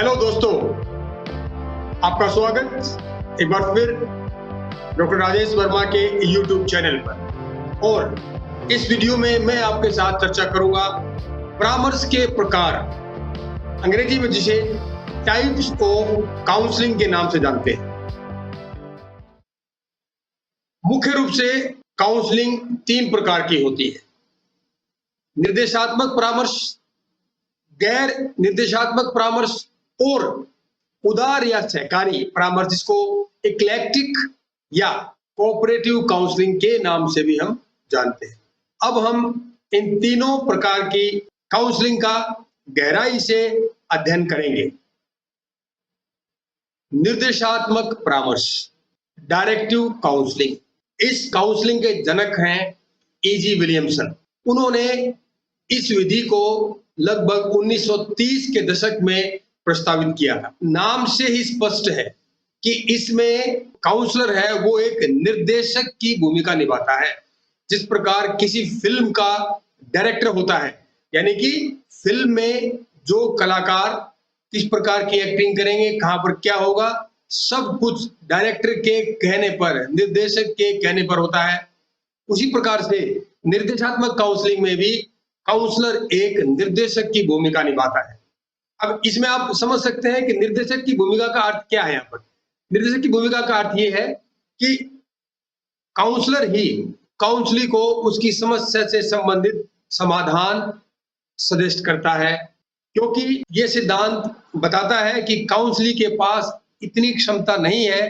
Hello दोस्तों, आपका स्वागत एक बार फिर डॉक्टर राजेश वर्मा के यूट्यूब चैनल पर। और इस वीडियो में मैं आपके साथ चर्चा करूंगा परामर्श के प्रकार, अंग्रेजी में जिसे टाइप्स ऑफ काउंसलिंग के नाम से जानते हैं। मुख्य रूप से काउंसलिंग 3 प्रकार की होती है: निर्देशात्मक परामर्श, गैर निर्देशात्मक परामर्श और उदार या सहकारी परामर्श, जिसको इक्लेक्टिक या कोऑपरेटिव काउंसलिंग के नाम से भी हम जानते हैं। अब हम इन तीनों प्रकार की काउंसलिंग का गहराई से अध्ययन करेंगे। निर्देशात्मक परामर्श, डायरेक्टिव काउंसलिंग। इस काउंसलिंग के जनक हैं E.G. विलियमसन। उन्होंने इस विधि को लगभग 1930 के दशक में प्रस्तावित किया था। नाम से ही स्पष्ट है कि इसमें काउंसलर है वो एक निर्देशक की भूमिका निभाता है। जिस प्रकार किसी फिल्म का डायरेक्टर होता है, यानी कि फिल्म में जो कलाकार किस प्रकार की एक्टिंग करेंगे, कहां पर क्या होगा, सब कुछ डायरेक्टर के कहने पर, निर्देशक के कहने पर होता है। उसी प्रकार से निर्देशात्मक काउंसलिंग में भी काउंसलर एक निर्देशक की भूमिका निभाता है। अब इसमें आप समझ सकते हैं कि निर्देशक की भूमिका का अर्थ क्या है। यहाँ पर निर्देशक की भूमिका का अर्थ ये है कि काउंसलर ही काउंसली को उसकी समस्या से संबंधित समाधान सजेस्ट करता है, क्योंकि ये सिद्धांत बताता है कि काउंसली के पास इतनी क्षमता नहीं है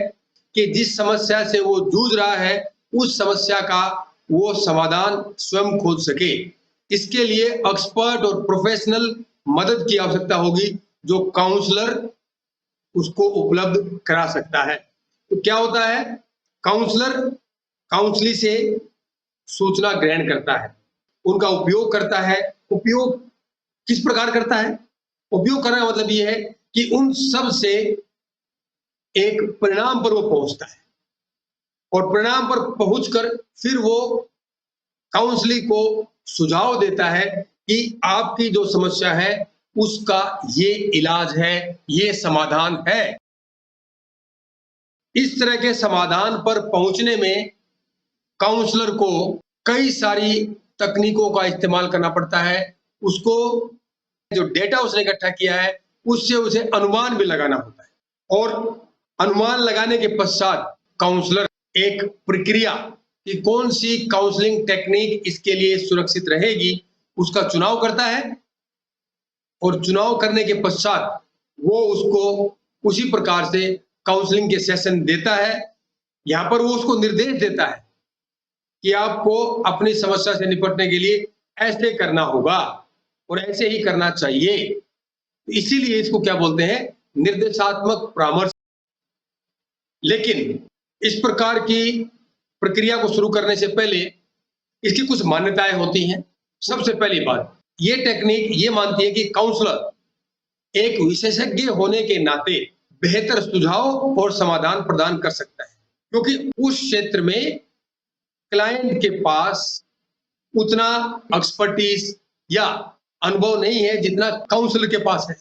कि जिस समस्या से वो जूझ रहा है उस समस्या का वो समाधान स्वयं खोज सके। इसके लिए एक्सपर्ट और प्रोफेशनल मदद की आवश्यकता होगी, जो काउंसलर उसको उपलब्ध करा सकता है। तो क्या होता है, काउंसलर काउंसली से सूचना ग्रहण करता है, उनका उपयोग करता है। उपयोग किस प्रकार करता है? उपयोग करने का मतलब यह है कि उन सब से एक परिणाम पर वो पहुंचता है और परिणाम पर पहुंचकर फिर वो काउंसली को सुझाव देता है कि आपकी जो समस्या है उसका ये इलाज है, ये समाधान है। इस तरह के समाधान पर पहुंचने में काउंसलर को कई सारी तकनीकों का इस्तेमाल करना पड़ता है। उसको जो डेटा उसने इकट्ठा किया है उससे उसे अनुमान भी लगाना होता है, और अनुमान लगाने के पश्चात काउंसलर एक प्रक्रिया कि कौन सी काउंसलिंग टेक्निक इसके लिए सुरक्षित रहेगी उसका चुनाव करता है, और चुनाव करने के पश्चात वो उसको उसी प्रकार से काउंसलिंग के सेशन देता है। यहाँ पर वो उसको निर्देश देता है कि आपको अपनी समस्या से निपटने के लिए ऐसे करना होगा और ऐसे ही करना चाहिए। इसीलिए इसको क्या बोलते हैं, निर्देशात्मक परामर्श। लेकिन इस प्रकार की प्रक्रिया को शुरू करने से पहले इसकी कुछ मान्यताएं होती हैं। सबसे पहली बात, ये टेक्निक ये मानती है कि काउंसलर एक विशेषज्ञ होने के नाते बेहतर सुझाव और समाधान प्रदान कर सकता है, क्योंकि उस क्षेत्र में क्लाइंट के पास उतना एक्सपर्टीज या अनुभव नहीं है जितना काउंसलर के पास है।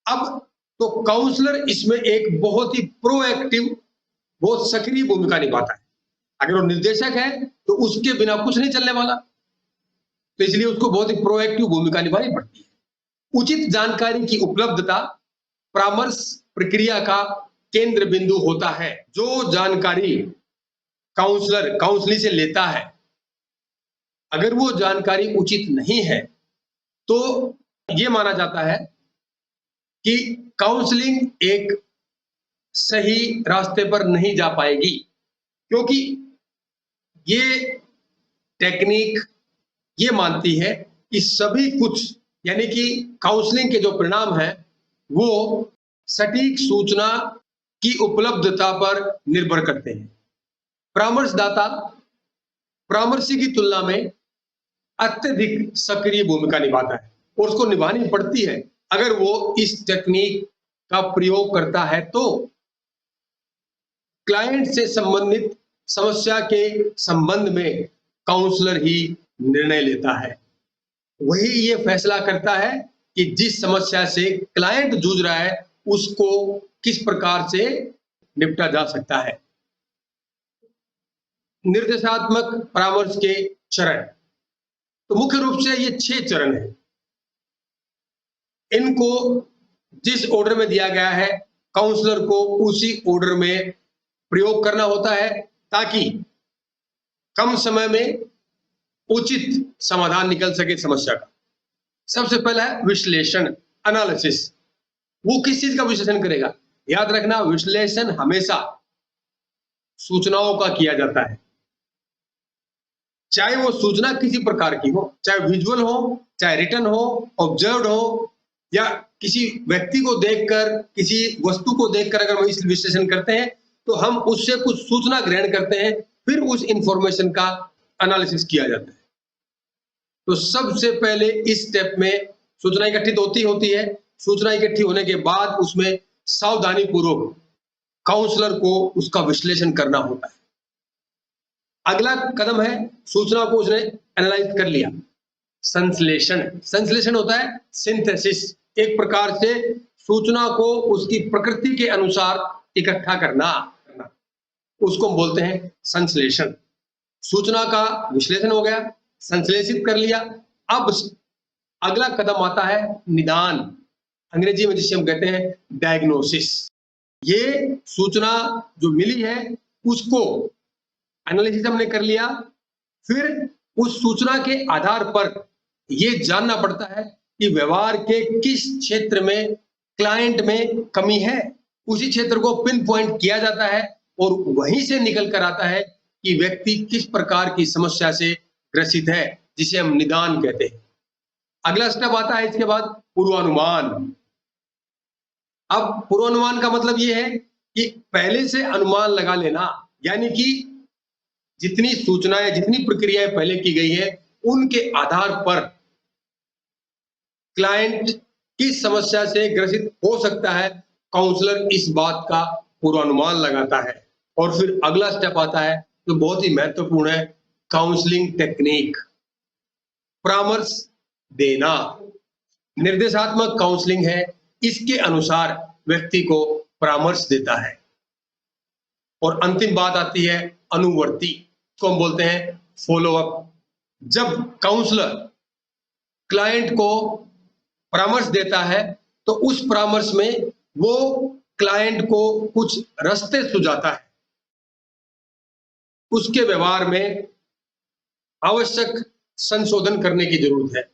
अब तो काउंसलर इसमें एक बहुत ही प्रोएक्टिव, बहुत सक्रिय भूमिका निभाता है। अगर वो निर्देशक है तो उसके बिना कुछ नहीं चलने वाला, तो इसलिए उसको बहुत ही प्रोएक्टिव भूमिका निभानी पड़ती है। उचित जानकारी की उपलब्धता परामर्श प्रक्रिया का केंद्र बिंदु होता है। जो जानकारी काउंसलर काउंसली से लेता है, अगर वो जानकारी उचित नहीं है तो ये माना जाता है कि काउंसलिंग एक सही रास्ते पर नहीं जा पाएगी, क्योंकि ये टेक्निक ये मानती है कि सभी कुछ, यानी कि काउंसलिंग के जो परिणाम हैं वो सटीक सूचना की उपलब्धता पर निर्भर करते हैं। परामर्शदाता परामर्शी की तुलना में अत्यधिक सक्रिय भूमिका निभाता है और उसको निभानी पड़ती है अगर वो इस टेक्निक का प्रयोग करता है। तो क्लाइंट से संबंधित समस्या के संबंध में काउंसलर ही निर्णय लेता है। वही ये फैसला करता है कि जिस समस्या से क्लाइंट जूझ रहा है उसको किस प्रकार से निपटा जा सकता है। निर्देशात्मक परामर्श के चरण, तो मुख्य रूप से ये 6 चरण हैं। इनको जिस ऑर्डर में दिया गया है काउंसलर को उसी ऑर्डर में प्रयोग करना होता है ताकि कम समय में उचित समाधान निकल सके समस्या का। सबसे पहला है विश्लेषण, एनालिसिस। वो किस चीज का विश्लेषण करेगा? याद रखना, विश्लेषण हमेशा सूचनाओं का किया जाता है, चाहे वो सूचना किसी प्रकार की हो, चाहे विजुअल हो, चाहे रिटन हो, ऑब्जर्व्ड हो, या किसी व्यक्ति को देखकर, किसी वस्तु को देखकर अगर हम इस विश्लेषण करते हैं तो हम उससे कुछ सूचना ग्रहण करते हैं, फिर उस इंफॉर्मेशन का एनालिसिस किया जाता है। तो सबसे पहले इस स्टेप में सूचना इकट्ठित होती है। सूचना इकट्ठी होने के बाद उसमें सावधानी पूर्वक काउंसलर को उसका विश्लेषण करना होता है। अगला कदम है, सूचना को उसने एनालाइज कर लिया, संश्लेषण। संश्लेषण होता है सिंथेसिस, एक प्रकार से सूचना को उसकी प्रकृति के अनुसार इकट्ठा करना, उसको हम बोलते हैं संश्लेषण। सूचना का विश्लेषण हो गया, संश्लेषित कर लिया। अब अगला कदम आता है निदान, अंग्रेजी में जिसे हम कहते हैं डायग्नोसिस। ये सूचना जो मिली है उसको एनालिसिस हमने कर लिया, फिर उस सूचना के आधार पर यह जानना पड़ता है कि व्यवहार के किस क्षेत्र में क्लाइंट में कमी है। उसी क्षेत्र को पिन पॉइंट किया जाता है और वहीं से निकल कर आता है कि व्यक्ति किस प्रकार की समस्या से ग्रसित है, जिसे हम निदान कहते हैं। अगला स्टेप आता है इसके बाद पूर्वानुमान। अब पूर्वानुमान का मतलब यह है कि पहले से अनुमान लगा लेना, यानी कि जितनी सूचनाएं, जितनी प्रक्रियाएं पहले की गई है उनके आधार पर क्लाइंट किस समस्या से ग्रसित हो सकता है, काउंसलर इस बात का पूर्वानुमान लगाता है। और फिर अगला स्टेप आता है जो बहुत ही महत्वपूर्ण है, काउंसलिंग टेक्निक, परामर्श देना। निर्देशात्मक काउंसलिंग है, इसके अनुसार व्यक्ति को परामर्श देता है। और अंतिम बात आती है अनुवर्ती, को हम बोलते हैं फॉलो अप। जब काउंसलर क्लाइंट को परामर्श देता है तो उस परामर्श में वो क्लाइंट को कुछ रास्ते सुझाता है, उसके व्यवहार में आवश्यक संशोधन करने की जरूरत है।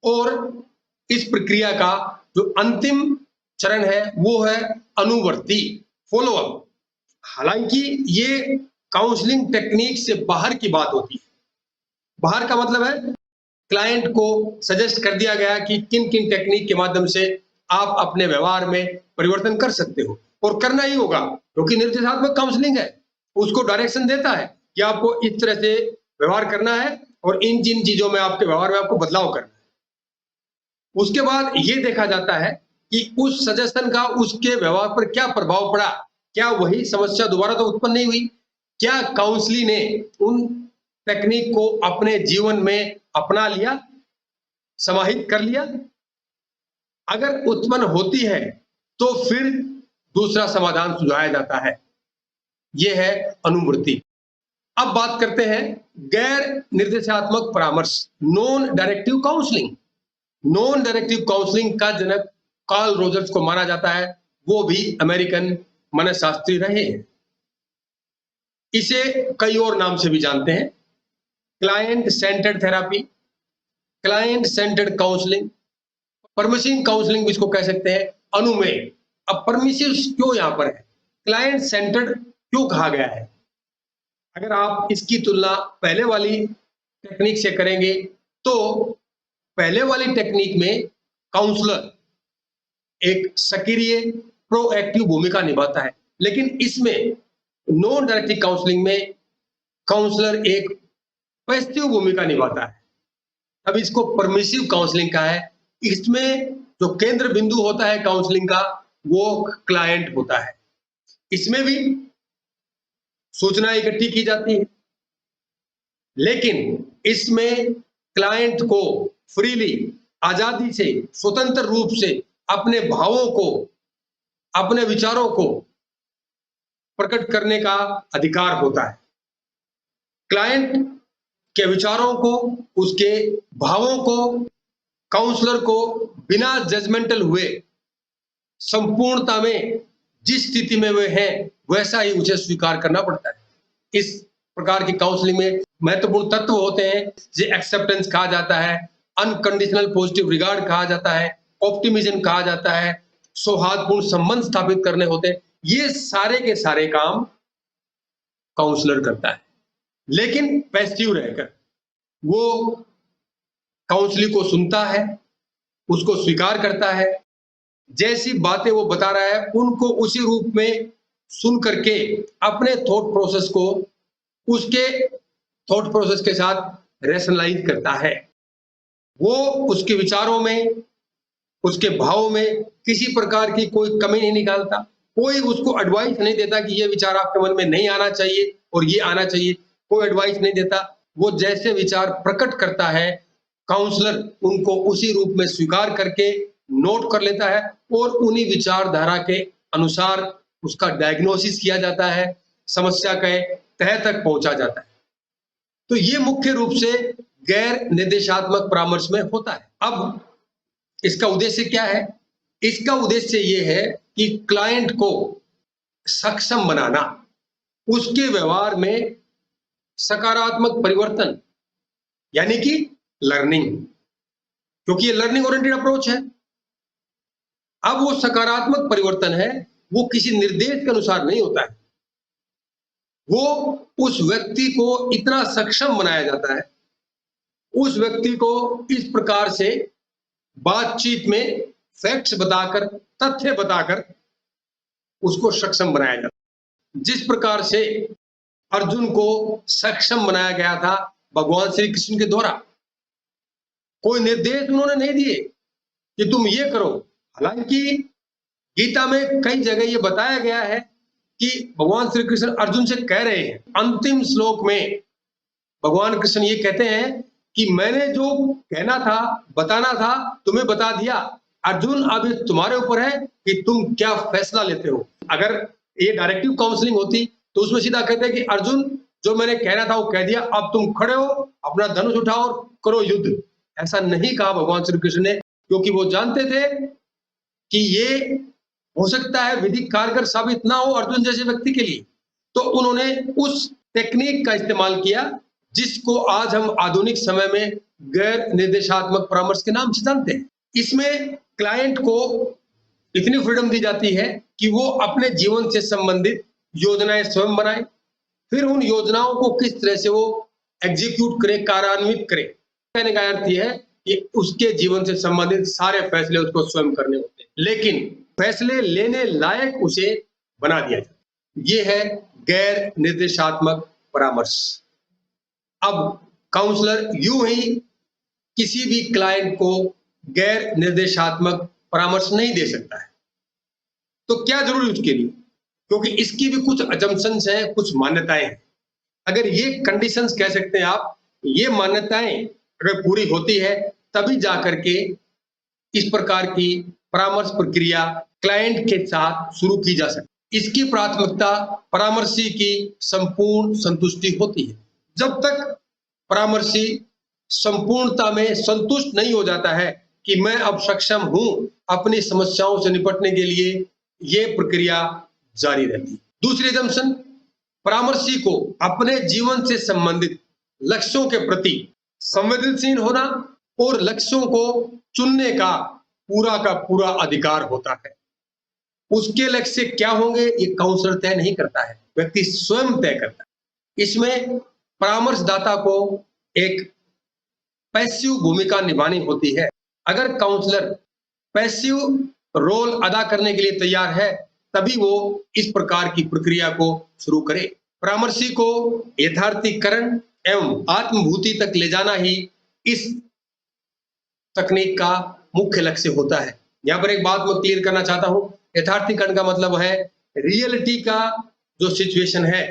और इस प्रक्रिया का जो अंतिम चरण है वो है अनुवर्ती, फॉलो अप। हालांकि ये काउंसलिंग टेक्निक से बाहर की बात होती है। बाहर का मतलब है क्लाइंट को सजेस्ट कर दिया गया कि किन किन टेक्निक के माध्यम से आप अपने व्यवहार में परिवर्तन कर सकते हो, और करना ही होगा क्योंकि निर्देशात्मक काउंसलिंग है, उसको डायरेक्शन देता है कि आपको इस तरह से व्यवहार करना है और इन जिन चीजों में आपके व्यवहार में आपको बदलाव करना है। उसके बाद ये देखा जाता है कि उस सजेशन का उसके व्यवहार पर क्या प्रभाव पड़ा, क्या वही समस्या दोबारा तो उत्पन्न नहीं हुई, क्या काउंसली ने उन टेक्निक को अपने जीवन में अपना लिया, समाहित कर लिया। अगर उत्पन्न होती है तो फिर दूसरा समाधान सुझाया जाता है। यह है अनुवर्ती। अब बात करते हैं गैर निर्देशात्मक परामर्श, non directive counselling. Non directive counselling का जनक कार्ल रोजर्स को माना जाता है, वो भी अमेरिकन मनोशास्त्री रहे हैं। इसे कई और नाम से भी जानते हैं, client centred therapy, client centred counselling, permissive counselling भी इसको कह सकते हैं, अनुमेय। अब परमिसिव क्यों यहां पर है, क्लाइंट सेंटर्ड क्यों कहा गया है? अगर आप इसकी तुलना पहले वाली टेक्निक से करेंगे तो पहले वाली टेक्निक में काउंसलर एक सक्रिय प्रोएक्टिव भूमिका निभाता है, लेकिन इसमें नॉन डायरेक्टिव काउंसलिंग में काउंसलर एक पैसिव भूमिका निभाता है। अब इसको परमिसिव काउंसलिंग का है। इसमें जो केंद्र बिंदु होता है काउंसलिंग का वो क्लाइंट होता है। इसमें भी सूचना इकट्ठी की जाती है, लेकिन इसमें क्लाइंट को फ्रीली आजादी से, स्वतंत्र रूप से अपने भावों को, अपने विचारों को प्रकट करने का अधिकार होता है। क्लाइंट के विचारों को, उसके भावों को काउंसलर को बिना जजमेंटल हुए संपूर्णता में जिस स्थिति में वे हैं वैसा ही उसे स्वीकार करना पड़ता है। इस प्रकार की काउंसलिंग में महत्वपूर्ण तत्व होते हैं जिसे एक्सेप्टेंस कहा जाता है, अनकंडीशनल पॉजिटिव रिगार्ड कहा जाता है, ऑप्टिमिज्म कहा जाता है, सौहार्दपूर्ण संबंध स्थापित करने होते हैं। ये सारे के सारे काम काउंसलर करता है, लेकिन पैसिव रहकर वो काउंसलिंग को सुनता है, उसको स्वीकार करता है, जैसी बातें वो बता रहा है उनको उसी रूप में सुन करके अपने थॉट प्रोसेस को उसके थॉट प्रोसेस के साथ रैशनलाइज करता है। वो उसके विचारों में, उसके भावों में किसी प्रकार की कोई कमी नहीं निकालता, कोई उसको एडवाइस नहीं देता कि ये विचार आपके मन में नहीं आना चाहिए और ये आना चाहिए, कोई एडवाइस नहीं देता। वो जैसे विचार प्रकट करता है, काउंसलर उनको उसी रूप में स्वीकार करके नोट कर लेता है और उन्हीं विचारधारा के अनुसार उसका डायग्नोसिस किया जाता है, समस्या के तह तक पहुंचा जाता है। तो ये मुख्य रूप से गैर निर्देशात्मक परामर्श में होता है। अब इसका उद्देश्य क्या है? इसका उद्देश्य ये है कि क्लाइंट को सक्षम बनाना, उसके व्यवहार में सकारात्मक परिवर्तन, यानी कि लर्निंग, क्योंकि ये लर्निंग ओरिएंटेड अप्रोच है। अब वो सकारात्मक परिवर्तन है, वो किसी निर्देश के अनुसार नहीं होता है, वो उस व्यक्ति को इतना सक्षम बनाया जाता है, उस व्यक्ति को इस प्रकार से बातचीत में फैक्ट्स बताकर, तथ्य बताकर उसको सक्षम बनाया जाता है। जिस प्रकार से अर्जुन को सक्षम बनाया गया था भगवान श्री कृष्ण के द्वारा, कोई निर्देश उन्होंने नहीं दिए कि तुम ये करो। हालांकि गीता में कई जगह ये बताया गया है कि भगवान श्री कृष्ण अर्जुन से कह रहे हैं, अंतिम श्लोक में भगवान कृष्ण ये कहते हैं कि मैंने जो कहना था, बताना था, तुम्हें बता दिया। अर्जुन, अब ये तुम्हारे ऊपर है कि तुम क्या फैसला लेते हो। अगर ये डायरेक्टिव काउंसलिंग होती तो उसमें सीधा कहते हैं कि अर्जुन, जो मैंने कहना था वो कह दिया, अब तुम खड़े हो, अपना धनुष उठाओ और करो युद्ध। ऐसा नहीं कहा भगवान श्री कृष्ण ने, क्योंकि वो जानते थे कि ये हो सकता है विधिक कारगर साबित ना हो अर्जुन जैसे व्यक्ति के लिए। तो उन्होंने उस टेक्निक का इस्तेमाल किया जिसको आज हम आधुनिक समय में गैर निर्देशात्मक परामर्श के नाम से जानते हैं। इसमें क्लाइंट को इतनी फ्रीडम दी जाती है कि वो अपने जीवन से संबंधित योजनाएं स्वयं बनाए, फिर उन योजनाओं को किस तरह से वो एग्जीक्यूट करे, कार्यान्वित करे। कहने का अर्थ यह है कि उसके जीवन से संबंधित सारे फैसले उसको स्वयं करने होते हैं, लेकिन फैसले लेने लायक उसे बना दिया जाता है। ये है गैर निर्देशात्मक परामर्श। अब काउंसलर यूं ही किसी भी क्लाइंट को गैर निर्देशात्मक परामर्श नहीं दे सकता है। तो क्या जरूरी उसके लिए? क्योंकि इसकी भी कुछ अजम्पशंस हैं, कुछ मान्यताएं हैं। अगर ये कंडीशंस कह सकते हैं आप, ये मान्यताएं अगर पूरी होती है तभी जाकर के इस प्रकार की परामर्श प्रक्रिया क्लाइंट के साथ शुरू की जा सकती। इसकी प्राथमिकता परामर्शी की संपूर्ण संतुष्टि होती है। जब तक परामर्शी संपूर्णता में संतुष्ट नहीं हो जाता है कि मैं अब सक्षम हूं अपनी समस्याओं से निपटने के लिए, ये प्रक्रिया जारी रहती है। दूसरी assumption, परामर्शी को अपने जीवन से संबंधित लक्ष्यों के प्रति संवेदनशील होना और लक्ष्यों को चुनने का पूरा अधिकार होता है। उसके लक्ष्य क्या होंगे ये काउंसलर तय नहीं करता है, व्यक्ति स्वयं तय करता है। इसमें परामर्शदाता को एक पैसिव भूमिका निभानी होती है। अगर काउंसलर पैसिव रोल अदा करने के लिए तैयार है तभी वो इस प्रकार की प्रक्रिया को शुरू करे। परामर्शी को यथार्थीकरण एवं आत्मभूति तक ले जाना ही इस तकनीक का मुख्य लक्ष्य होता है। यहाँ पर एक बात मैं क्लियर करना चाहता हूँ, यथार्थीकरण का मतलब है रियलिटी का जो सिचुएशन है,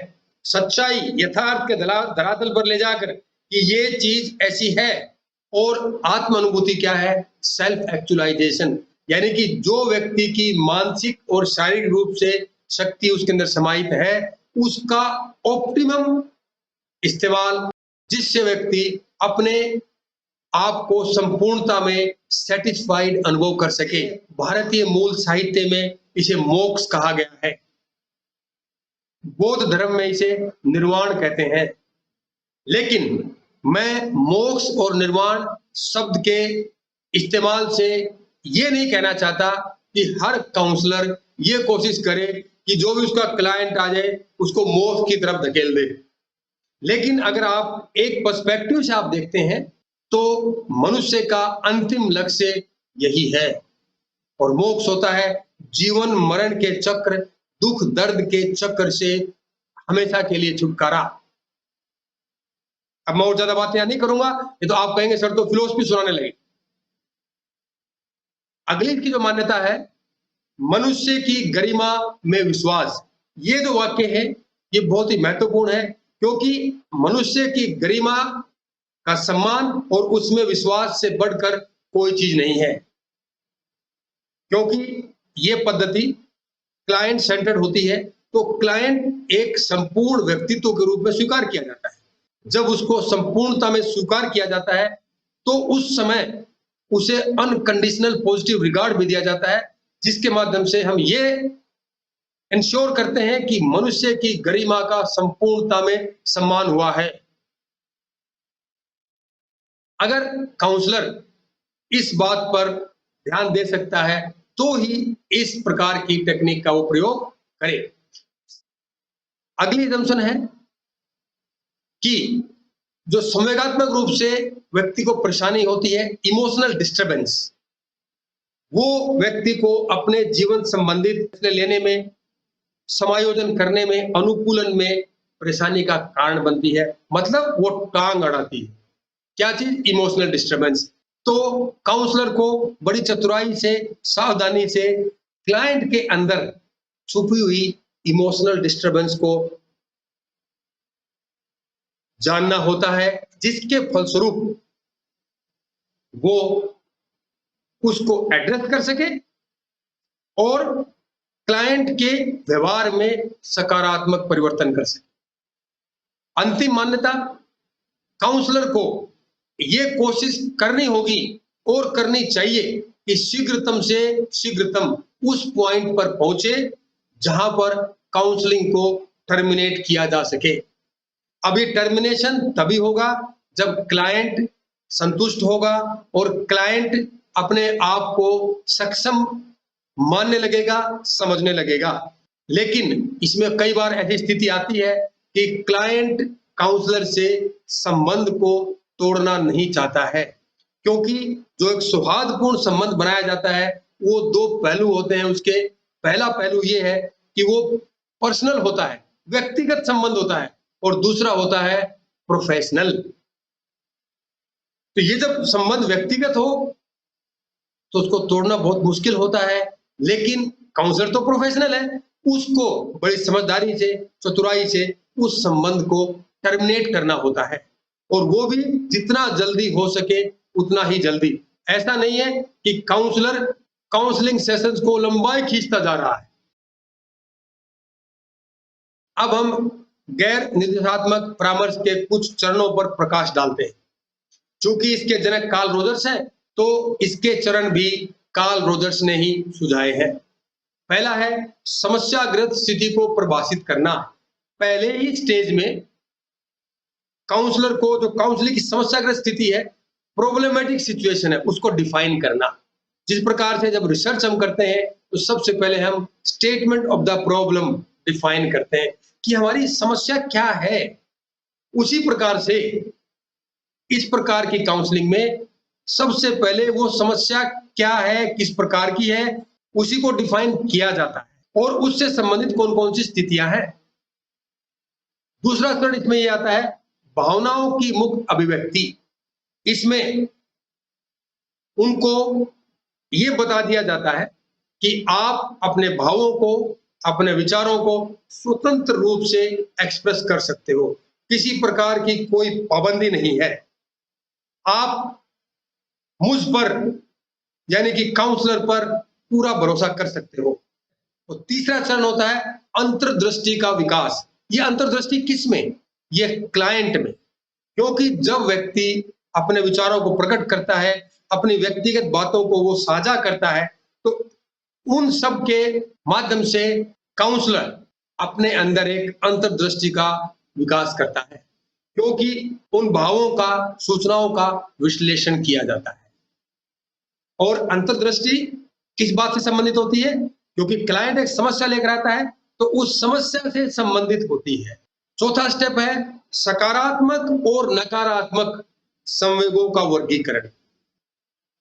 सच्चाई, यथार्थ के धरातल पर ले जाकर कि ये चीज ऐसी है और आत्म अनुभूति क्या है? सेल्फ एक्चुअलाइजेशन, यानी कि जो व्यक्ति की मानसिक और शारीरिक रूप से शक्ति उसके अंदर समाहित है, उसका ऑप्टिमम इस्तेमाल, जिससे व्यक्ति अपने आप को संपूर्णता में सैटिस्फाइड अनुभव कर सके। भारतीय मूल साहित्य में इसे मोक्ष कहा गया है। बौद्ध धर्म में इसे निर्वाण कहते हैं। लेकिन मैं मोक्ष और निर्वाण शब्द के इस्तेमाल से ये नहीं कहना चाहता कि हर काउंसलर ये कोशिश करे कि जो भी उसका क्लाइंट आ जाए उसको मोक्ष की तरफ धकेल दे। लेकिन अगर आप एक पर्सपेक्टिव से आप देखते हैं तो मनुष्य का अंतिम लक्ष्य यही है, और मोक्ष होता है जीवन मरण के चक्र, दुख दर्द के चक्र से हमेशा के लिए छुटकारा। अब मैं और ज्यादा बात यहां नहीं करूंगा, ये तो आप कहेंगे सर तो फिलोसफी सुनाने लगे। अगली की जो मान्यता है, मनुष्य की गरिमा में विश्वास, ये जो वाक्य है ये बहुत ही महत्वपूर्ण है, क्योंकि मनुष्य की गरिमा का सम्मान और उसमें विश्वास से बढ़कर कोई चीज नहीं है, क्योंकि ये पद्धति क्लाइंट सेंटर्ड होती है। तो क्लाइंट एक संपूर्ण व्यक्तित्व के रूप में स्वीकार किया जाता है। जब उसको संपूर्णता में स्वीकार किया जाता है तो उस समय उसे अनकंडीशनल पॉजिटिव रिगार्ड भी दिया जाता है, जिसके माध्यम से हम ये इंश्योर करते हैं कि मनुष्य की गरिमा का संपूर्णता में सम्मान हुआ है। अगर काउंसलर इस बात पर ध्यान दे सकता है तो ही इस प्रकार की टेक्निक का वो प्रयोग करे। अगली assumption है कि जो संवेगात्मक रूप से व्यक्ति को परेशानी होती है, इमोशनल डिस्टर्बेंस, वो व्यक्ति को अपने जीवन संबंधित फैसले लेने में, समायोजन करने में, अनुकूलन में परेशानी का कारण बनती है। मतलब वो टांग अड़ाती है। क्या चीज? Emotional disturbance. तो काउंसलर को बड़ी चतुराई से, सावधानी से क्लाइंट के अंदर छुपी हुई इमोशनल डिस्टर्बेंस को जानना होता है, जिसके फलस्वरूप वो उसको एड्रेस कर सके और क्लाइंट के व्यवहार में सकारात्मक परिवर्तन कर सके। अंतिम मान्यता, काउंसलर को ये कोशिश करनी होगी और करनी चाहिए कि शीघ्रतम से शीघ्रतम उस पॉइंट पर पहुंचे जहां पर काउंसलिंग को टर्मिनेट किया जा सके। अब ये टर्मिनेशन तभी होगा जब क्लाइंट संतुष्ट होगा और क्लाइंट अपने आप को सक्षम मानने लगेगा, समझने लगेगा। लेकिन इसमें कई बार ऐसी स्थिति आती है कि क्लाइंट काउंसलर से संबंध को तोड़ना नहीं चाहता है, क्योंकि जो एक सौहार्दपूर्ण संबंध बनाया जाता है वो दो पहलू होते हैं उसके। पहला पहलू ये है कि वो पर्सनल होता है, व्यक्तिगत संबंध होता है, और दूसरा होता है प्रोफेशनल। तो ये जब संबंध व्यक्तिगत हो तो उसको तोड़ना बहुत मुश्किल होता है, लेकिन काउंसलर तो प्रोफेशनल है, उसको बड़ी समझदारी से, चतुराई से उस संबंध को टर्मिनेट करना होता है, और वो भी जितना जल्दी हो सके उतना ही जल्दी। ऐसा नहीं है कि काउंसलर काउंसलिंग सेशंस को लंबाई खींचता जा रहा है। अब हम गैर निर्देशात्मक परामर्श के कुछ चरणों पर प्रकाश डालते हैं। चूंकि इसके जनक कार्ल रोजर्स हैं, तो इसके चरण भी कार्ल रोजर्स ने ही सुझाए हैं। पहला है समस्याग्रस्त स्थिति को परिभाषित करना। पहले ही स्टेज में काउंसलर को जो काउंसलिंग की समस्याग्रस्त स्थिति है, प्रॉब्लमेटिक सिचुएशन है, उसको डिफाइन करना। जिस प्रकार से जब रिसर्च हम करते हैं तो सबसे पहले हम statement of the problem define करते हैं कि हमारी समस्या क्या है। उसी प्रकार से इस प्रकार की काउंसलिंग में सबसे पहले वो समस्या क्या है, किस प्रकार की है, उसी को डिफाइन किया जाता है और उससे संबंधित कौन कौन सी स्थितियां हैं। दूसरा चरण इसमें ये आता है भावनाओं की मुक्त अभिव्यक्ति। इसमें उनको ये बता दिया जाता है कि आप अपने भावों को, अपने विचारों को स्वतंत्र रूप से एक्सप्रेस कर सकते हो, किसी प्रकार की कोई पाबंदी नहीं है। आप मुझ पर यानी कि काउंसलर पर पूरा भरोसा कर सकते हो। और तीसरा चरण होता है अंतर्दृष्टि का विकास। ये अंतर्दृष्टि किस में? ये क्लाइंट में। क्योंकि जब व्यक्ति अपने विचारों को प्रकट करता है, अपनी व्यक्तिगत बातों को वो साझा करता है, तो उन सब के माध्यम से काउंसलर अपने अंदर एक अंतर्दृष्टि का विकास करता है, क्योंकि उन भावों का, सूचनाओं का विश्लेषण किया जाता है। और अंतर्दृष्टि किस बात से संबंधित होती है? क्योंकि क्लाइंट एक समस्या लेकर आता है, तो उस समस्या से संबंधित होती है। चौथा स्टेप है सकारात्मक और नकारात्मक संवेगों का वर्गीकरण।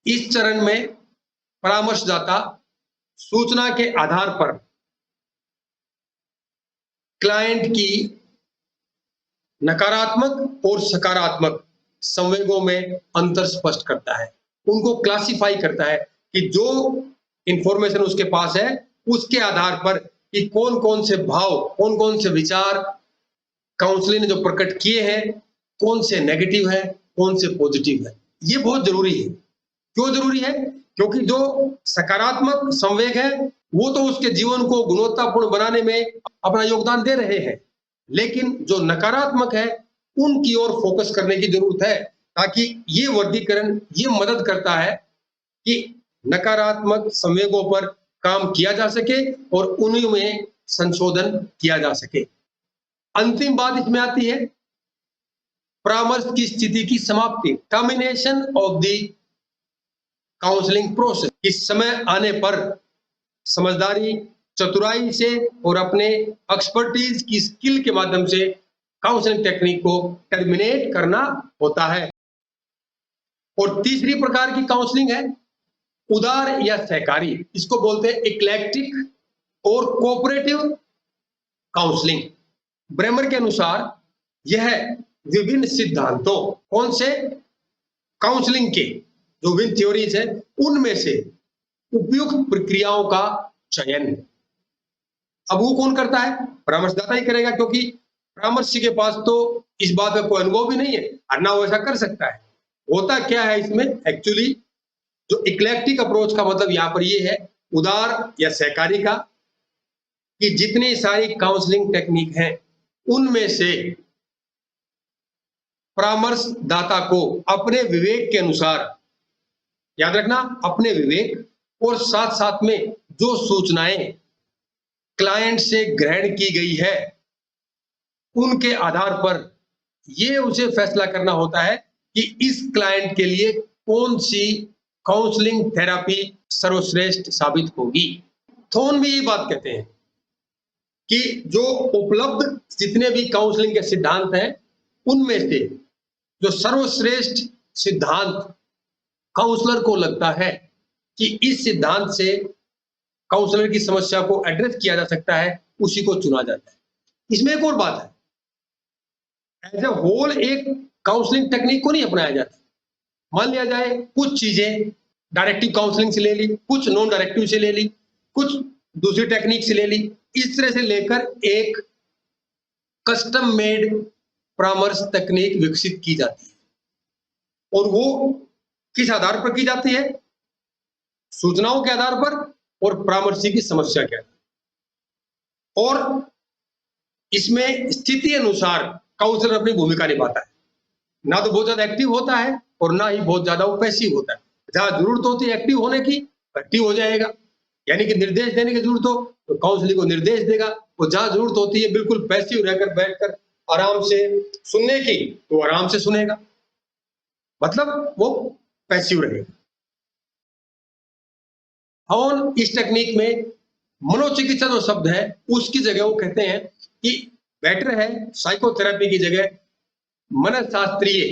इस चरण में परामर्शदाता सूचना के आधार पर क्लाइंट की नकारात्मक और सकारात्मक संवेगों में अंतर स्पष्ट करता है, उनको क्लासिफाई करता है कि जो इंफॉर्मेशन उसके पास है उसके आधार पर कि कौन कौन से भाव, कौन कौन से विचार काउंसलिंग ने जो प्रकट किए हैं, कौन से नेगेटिव है, कौन से पॉजिटिव है। ये बहुत जरूरी है। क्यों जरूरी है? क्योंकि जो सकारात्मक संवेग है वो तो उसके जीवन को गुणवत्तापूर्ण बनाने में अपना योगदान दे रहे हैं, लेकिन जो नकारात्मक है उनकी ओर फोकस करने की जरूरत है, ताकि ये वर्गीकरण ये मदद करता है कि नकारात्मक संवेगों पर काम किया जा सके और उन्हीं में संशोधन किया जा सके। अंतिम बात इसमें आती है परामर्श की स्थिति की समाप्ति, termination of the counselling process. इस समय आने पर समझदारी, चतुराई से और अपने एक्सपर्टीज की स्किल के माध्यम से काउंसलिंग टेक्निक को टर्मिनेट करना होता है। और तीसरी प्रकार की काउंसलिंग है उदार या सहकारी। इसको बोलते हैं इक्लेक्टिक और कोऑपरेटिव काउंसलिंग। ब्रेमर के अनुसार यह विभिन्न सिद्धांतों, कौन से? काउंसलिंग के जो विभिन्न थ्योरीज है उनमें से उपयुक्त प्रक्रियाओं का चयन। अब वो कौन करता है? परामर्शदाता ही करेगा, क्योंकि परामर्शी के पास तो इस बात का कोई अनुभव भी नहीं है और ना वो ऐसा कर सकता है। होता क्या है इसमें एक्चुअली, जो इक्लेक्टिक अप्रोच का मतलब यहाँ पर ये है, उदार या सहकारी का, कि जितनी सारी काउंसलिंग टेक्निक हैं उनमें से परामर्शदाता को अपने विवेक के अनुसार, याद रखना, अपने विवेक और साथ साथ में जो सूचनाएं क्लाइंट से ग्रहण की गई है उनके आधार पर यह उसे फैसला करना होता है कि इस क्लाइंट के लिए कौन सी काउंसलिंग थेरेपी सर्वश्रेष्ठ साबित होगी। थॉर्न भी ये बात कहते हैं कि जो उपलब्ध जितने भी काउंसलिंग के सिद्धांत हैं उनमें से जो सर्वश्रेष्ठ सिद्धांत काउंसलर को लगता है कि इस सिद्धांत से काउंसलर की समस्या को एड्रेस किया जा सकता है, उसी को चुना जाता है। इसमें एक और बात है, एज ए होल एक काउंसलिंग टेक्निक को नहीं अपनाया जाता। मान लिया जाए कुछ चीजें डायरेक्टिव काउंसलिंग से ले ली, कुछ नॉन डायरेक्टिव से ले ली, कुछ दूसरी टेक्निक से ले ली, इस तरह से लेकर एक कस्टम मेड परामर्श तकनीक विकसित की जाती है। और वो किस आधार पर की जाती है? सूचनाओं के आधार पर और परामर्शी की समस्या के आधार। और इसमें स्थिति अनुसार काउंसलर अपनी भूमिका निभाता है, ना तो बहुत ज्यादा एक्टिव होता है और ना ही बहुत ज्यादा वो पैसिव होता है। जहां जरूरत होती है एक्टिव होने की, एक्टिव हो जाएगा, यानी कि निर्देश देने की जरूरत हो तो काउंसलिंग को निर्देश देगा। और जहां जरूरत होती है बिल्कुल पैसिव रहकर बैठकर आराम से सुनने की, तो आराम से सुनेगा, मतलब वो पैसिव रहेगा। और इस टेक्निक में मनोचिकित्सा जो शब्द है उसकी जगह वो कहते हैं कि बेटर है साइकोथेरेपी की जगह मनोशास्त्रीय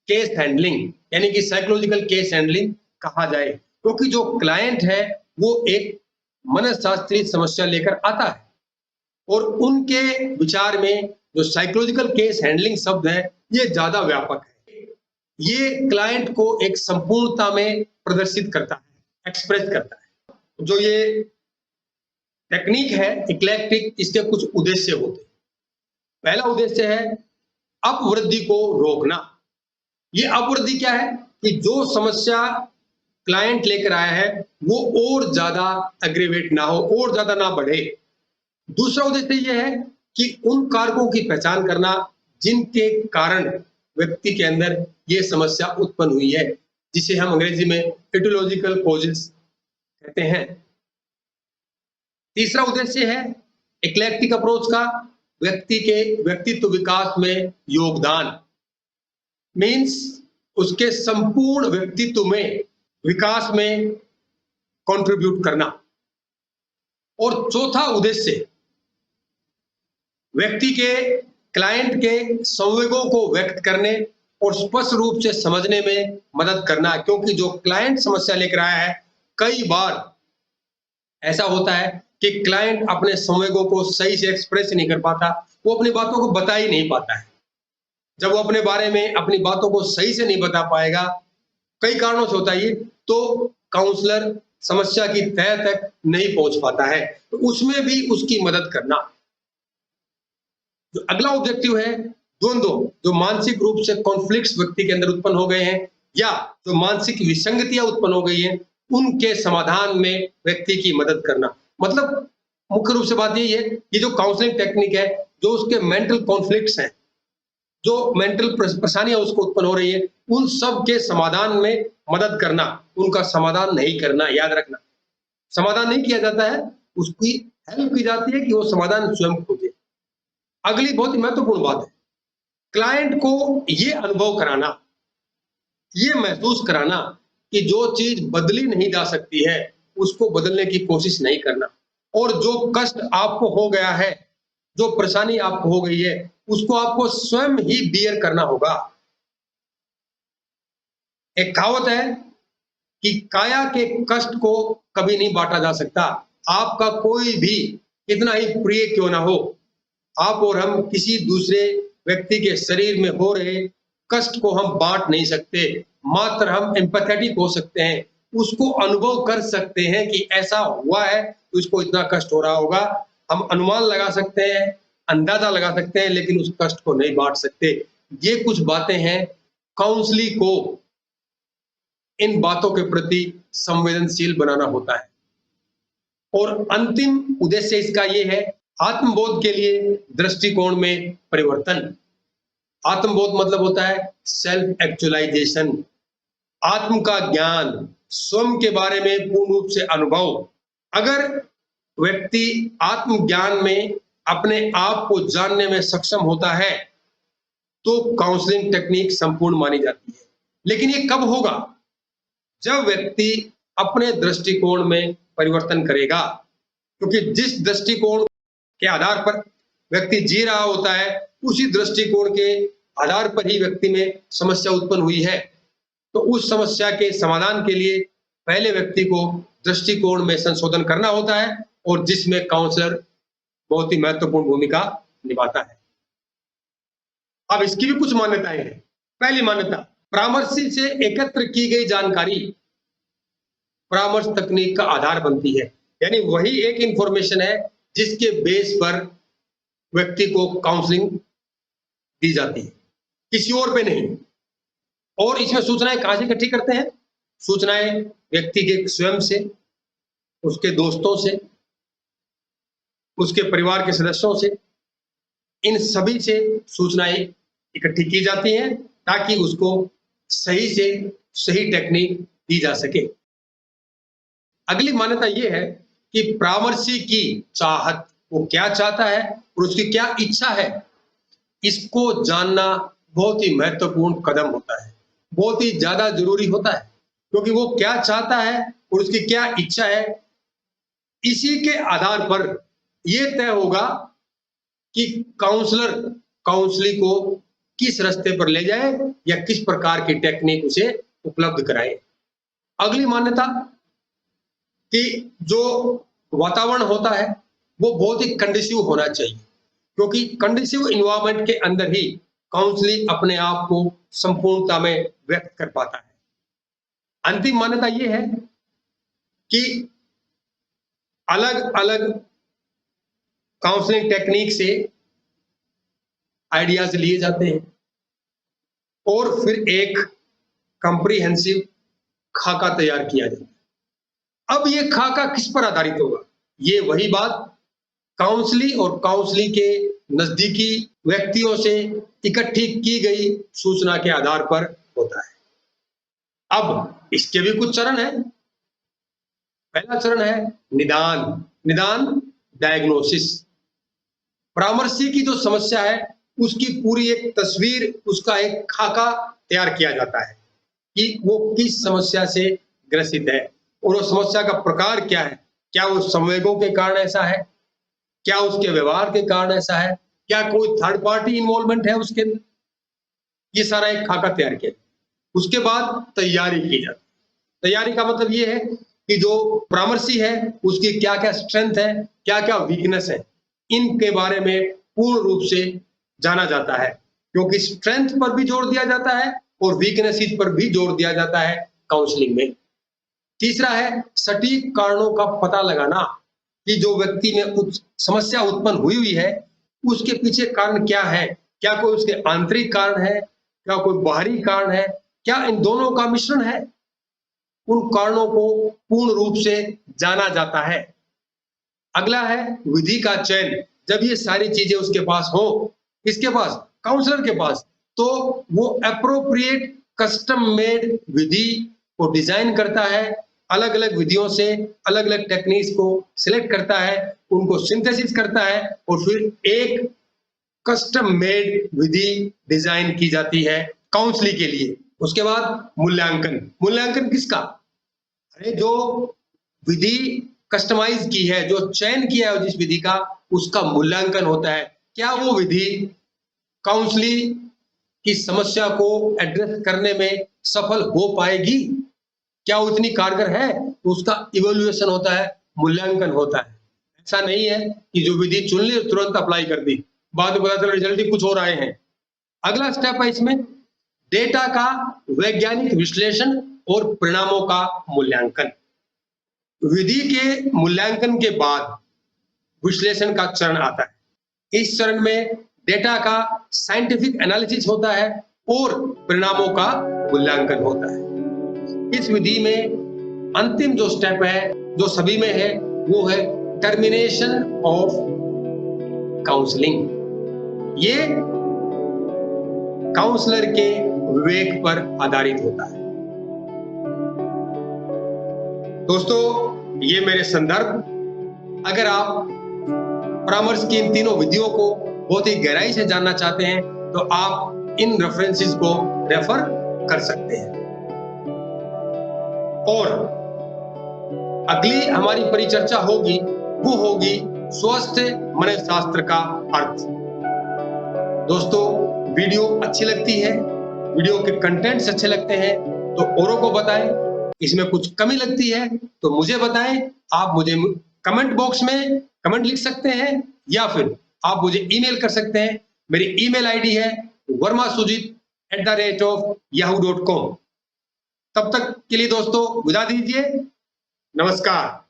केस हैंडलिंग, यानी कि साइकोलॉजिकल केस हैंडलिंग कहा जाए, क्योंकि जो क्लाइंट है वो एक मनोशास्त्रीय समस्या लेकर आता है और उनके विचार में जो साइकोलॉजिकल केस हैंडलिंग शब्द है ये ज्यादा व्यापक है। ये क्लाइंट को एक संपूर्णता में प्रदर्शित करता है, एक्सप्रेस करता है। जो ये टेक्निक है इक्लेक्टिक, इसके कुछ उद्देश्य होते हैं। पहला उद्देश्य है अपवृद्धि को रोकना। ये अपवृद्धि क्या है? कि जो समस्या क्लाइंट लेकर आया है वो और ज्यादा एग्रीवेट ना हो, और ज्यादा ना बढ़े। दूसरा उद्देश्य ये है कि उन कारकों की पहचान करना जिनके कारण व्यक्ति के अंदर ये समस्या उत्पन्न हुई है, जिसे हम अंग्रेजी में एटियोलॉजिकल कॉजेस कहते हैं। तीसरा उद्देश्य है इक्लेक्टिक अप्रोच का व्यक्ति के व्यक्तित्व विकास में योगदान, मीन्स उसके संपूर्ण व्यक्तित्व में विकास में कंट्रीब्यूट करना। और चौथा उद्देश्य व्यक्ति के क्लाइंट के संवेगों को व्यक्त करने और स्पष्ट रूप से समझने में मदद करना, क्योंकि जो क्लाइंट समस्या लेकर आया है, कई बार ऐसा होता है कि क्लाइंट अपने संवेगों को सही से एक्सप्रेस नहीं कर पाता, वो अपनी बातों को बता ही नहीं पाता है। जब वो अपने बारे में अपनी बातों को सही से नहीं बता पाएगा, कई कारणों से होता है ये, तो काउंसलर समस्या की तह तक नहीं पहुंच पाता है, तो उसमें भी उसकी मदद करना। जो अगला ऑब्जेक्टिव है, द्वंद्व जो मानसिक रूप से कॉन्फ्लिक्ट्स व्यक्ति के अंदर उत्पन्न हो गए हैं या जो मानसिक विसंगतियां उत्पन्न हो गई हैं, उनके समाधान में व्यक्ति की मदद करना। मतलब मुख्य रूप से बात यही है कि जो काउंसलिंग टेक्निक है, जो उसके मेंटल कॉन्फ्लिक्ट्स हैं, जो मेंटल परेशानियां उसको उत्पन्न हो रही है, उन सब के समाधान में मदद करना, उनका समाधान नहीं करना। याद रखना, समाधान नहीं किया जाता है, उसकी हेल्प की जाती है कि वो समाधान स्वयं खोजे। अगली बहुत ही महत्वपूर्ण बात है, क्लाइंट को ये अनुभव कराना, ये महसूस कराना कि जो चीज बदली नहीं जा सकती है, उसको बदलने की कोशिश नहीं करना। और जो कष्ट आपको हो गया है, जो परेशानी आपको हो गई है, उसको आपको स्वयं ही बियर करना होगा। एक कहावत है कि काया के कष्ट को कभी नहीं बांटा जा सकता। आपका कोई भी कितना ही प्रिय क्यों ना हो, आप और हम किसी दूसरे व्यक्ति के शरीर में हो रहे कष्ट को हम बांट नहीं सकते। मात्र हम एम्पैथेटिक हो सकते हैं, उसको अनुभव कर सकते हैं कि ऐसा हुआ है तो इसको इतना कष्ट हो रहा होगा। हम अनुमान लगा सकते हैं, अंदाजा लगा सकते हैं, लेकिन उस कष्ट को नहीं बांट सकते। ये कुछ बातें हैं, काउंसली को इन बातों के प्रति संवेदनशील बनाना होता है। और अंतिम उद्देश्य इसका ये है, आत्मबोध के लिए दृष्टिकोण में परिवर्तन। आत्मबोध मतलब होता है सेल्फ एक्चुअलाइजेशन, आत्म का ज्ञान, स्वयं के बारे में पूर्ण रूप से अनुभव। अगर व्यक्ति आत्मज्ञान में अपने आप को जानने में सक्षम होता है तो काउंसलिंग टेक्निक संपूर्ण मानी जाती है। लेकिन ये कब होगा? जब व्यक्ति अपने दृष्टिकोण में परिवर्तन करेगा, क्योंकि जिस दृष्टिकोण के आधार पर व्यक्ति जी रहा होता है, उसी दृष्टिकोण के आधार पर ही व्यक्ति में समस्या उत्पन्न हुई है। तो उस समस्या के समाधान के लिए पहले व्यक्ति को दृष्टिकोण में संशोधन करना होता है, और जिसमें काउंसलर बहुत ही महत्वपूर्ण भूमिका निभाता है। अब इसकी भी कुछ मान्यताएं हैं। पहली मान्यता, परामर्शी से एकत्र की गई जानकारी परामर्श तकनीक का आधार बनती है। यानी वही एक इंफॉर्मेशन है जिसके बेस पर व्यक्ति को काउंसलिंग दी जाती है, किसी और पे नहीं। और इसमें सूचनाएं कहां से इकट्ठी करते हैं? सूचनाएं व्यक्ति के स्वयं से, उसके दोस्तों से, उसके परिवार के सदस्यों से, इन सभी से सूचनाएं इकट्ठी की जाती हैं ताकि उसको सही से सही टेक्निक दी जा सके। अगली मान्यता यह है कि परामर्शी की चाहत, वो क्या चाहता है और उसकी क्या इच्छा है, इसको जानना बहुत ही महत्वपूर्ण कदम होता है, बहुत ही ज्यादा जरूरी होता है। क्योंकि वो क्या चाहता है और उसकी क्या इच्छा है, इसी के आधार पर यह तय होगा कि काउंसलर काउंसली को किस रास्ते पर ले जाए या किस प्रकार की टेक्निक उसे उपलब्ध कराए। अगली मान्यता कि जो वातावरण होता है वो बहुत ही कंडीसिव होना चाहिए, क्योंकि कंडीसिव इन्वायरमेंट के अंदर ही काउंसलिंग अपने आप को संपूर्णता में व्यक्त कर पाता है। अंतिम मान्यता यह है कि अलग अलग काउंसलिंग टेक्निक से आइडियाज लिए जाते हैं और फिर एक कंप्रीहेंसिव खाका तैयार किया जाता है। अब ये खाका किस पर आधारित होगा? ये वही बात काउंसली और काउंसली के नजदीकी व्यक्तियों से इकट्ठी की गई सूचना के आधार पर होता है। अब इसके भी कुछ चरण है। पहला चरण है निदान डायग्नोसिस। परामर्शी की जो समस्या है उसकी पूरी एक तस्वीर, उसका एक खाका तैयार किया जाता है कि वो किस समस्या से ग्रसित है और उस समस्या का प्रकार क्या है। क्या वो संवेगों के कारण ऐसा है, क्या उसके व्यवहार के कारण ऐसा है, क्या कोई थर्ड पार्टी इन्वॉल्वमेंट है उसके अंदर। ये सारा एक खाका तैयार किया। उसके बाद तैयारी की जाती है। तैयारी का मतलब ये है कि जो परामर्शी है उसकी क्या क्या स्ट्रेंथ है, क्या क्या वीकनेस है, इनके बारे में पूर्ण रूप से जाना जाता है, क्योंकि स्ट्रेंथ पर भी जोर दिया जाता है और वीकनेसेस पर भी जोर दिया जाता है काउंसलिंग में। तीसरा है सटीक कारणों का पता लगाना कि जो व्यक्ति में कुछ समस्या उत्पन्न हुई है उसके पीछे कारण क्या है। क्या कोई उसके आंतरिक कारण है, क्या कोई बाहरी कारण है, क्या इन दोनों का मिश्रण है। उन कारणों को पूर्ण रूप से जाना जाता है। अगला है विधि का चयन। जब ये सारी चीजें उसके पास हो, इसके पास, काउंसलर के पास, तो वो एप्रोप्रिएट कस्टम मेड विधि को डिजाइन करता है। अलग अलग विधियों से अलग अलग टेक्निक्स को सिलेक्ट करता है, उनको सिंथेसिस करता है और फिर एक कस्टम मेड विधि डिजाइन की जाती है काउंसलिंग के लिए। उसके बाद मूल्यांकन किसका? अरे जो विधि कस्टमाइज की है, जो चयन किया है जिस विधि का, उसका मूल्यांकन होता है। क्या वो विधि काउंसलिंग की समस्या को एड्रेस करने में सफल हो पाएगी, क्या वो इतनी कारगर है? तो उसका इवैल्यूएशन होता है, मूल्यांकन होता है। ऐसा नहीं है कि जो विधि चुन ली तुरंत अप्लाई कर दी, बाद में पता चला रिजल्ट ही कुछ और आए हैं। अगला स्टेप है इसमें डेटा का वैज्ञानिक विश्लेषण और परिणामों का मूल्यांकन। विधि के मूल्यांकन के बाद विश्लेषण का चरण आता है। इस चरण में डेटा का साइंटिफिक एनालिसिस होता है और परिणामों का मूल्यांकन होता है। इस विधि में अंतिम जो स्टेप है, जो सभी में है, वो है टर्मिनेशन ऑफ काउंसलिंग। ये काउंसलर के विवेक पर आधारित होता है। दोस्तों, ये मेरे संदर्भ। अगर आप परामर्श की इन तीनों विधियों को बहुत ही गहराई से जानना चाहते हैं तो आप इन रेफरेंसेस को रेफर कर सकते हैं। और अगली हमारी परिचर्चा होगी, वो होगी स्वस्थ मनोशास्त्र का अर्थ। दोस्तों, वीडियो अच्छी लगती है, वीडियो के कंटेंट्स अच्छे लगते हैं तो औरों को बताएं। इसमें कुछ कमी लगती है तो मुझे बताएं। आप मुझे कमेंट बॉक्स में कमेंट लिख सकते हैं या फिर आप मुझे ईमेल कर सकते हैं। मेरी ईमेल आईडी है vermasujit@yahoo.com। तब तक के लिए दोस्तों विदा दीजिए। नमस्कार।